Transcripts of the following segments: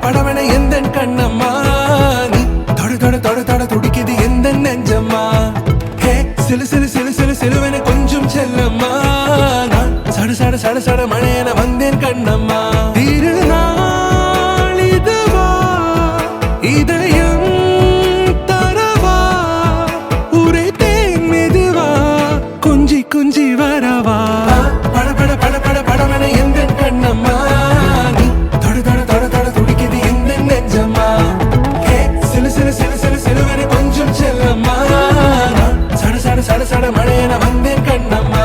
படவன எந்த கண்ணம்மா நீ தொட தொட தொட தொட துடிக்குது எந்த நெஞ்சம்மா ஹே சிலு சிலு சிலு சிலு சிலுவன கொஞ்சம் செல்லம்மா நான் சட சட சட சட மழையன வந்தேன் கண்ணம்மா திருநாள் இதுவா இதயம் தரவா உரைத்தேன் மெதுவா குஞ்சி குஞ்சி வரவா பட பட பட பட படவன எந்த கண்ணம்மா சட சட மழையன வந்தேன் கண்ணம்மா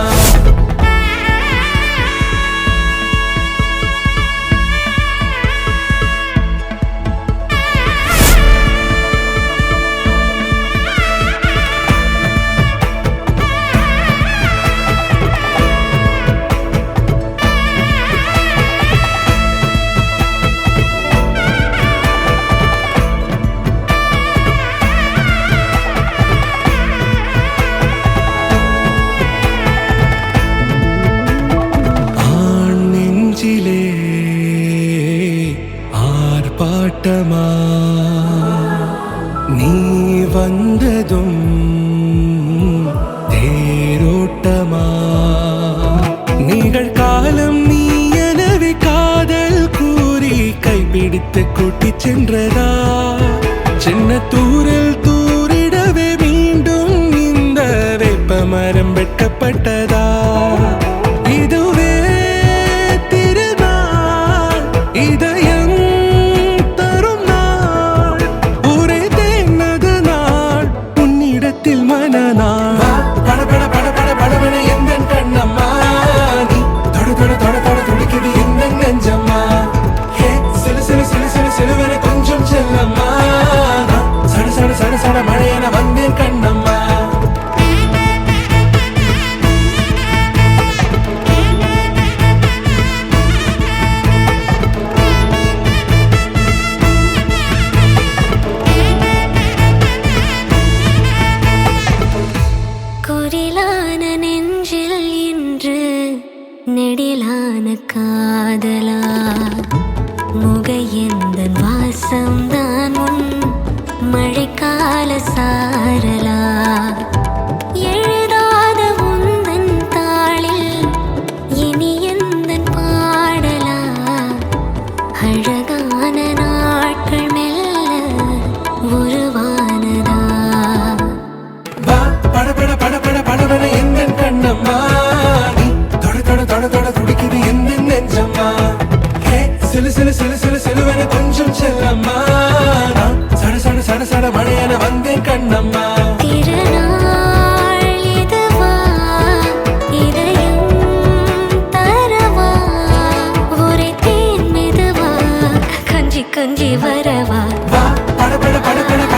ஆர்ப்பாட்டமா நீ வந்ததும் தேரோட்டமா நிகழ்காலம் நீ எனவே காதல் கூறி கைப்பிடித்து கூட்டிச் சென்றதா சின்ன தூரல் தூரிடவே மீண்டும் இந்த வேப்ப மரம் வெட்கப்பட்டதா இதுவே திருநாள் இதயம் மனநாள் பட பட பட பட படவன எந்த கண்ணம்மா நீ தொட தொட தொட தொட துடிக்குது எந்த நெஞ்சம்மா ஹே சிலு சிலு சிலு சிலு சிலுவன கொஞ்சம் செல்லம்மா சட சட சட சட மழையன வந்தேன் கண்ணம்மா நெடிலான காதலா முகையந்தன் வாசம்தான் உன் மழைக்கால சாரலா எழுதாத உந்தன் தாளில் இனி எந்தன் பாடலா அழகான நாட்கள் மெல்ல உருவானதா பட பட பட பட படவன எந்த கண்ணம்மா தொட தொட துடிக்குது எந்த நெஞ்சம்மா ஹே சிலு சிலு சிலு சிலு சிலுவன கொஞ்சம் செல்லம்மா சட சட சட சட மழையன வந்தேன் கண்ணம்மா திருநாள் இதுவா இதயம் தரவா உரைத்தேன் மெதுவா கஞ்சி கஞ்சி வரவா பட பட பட பட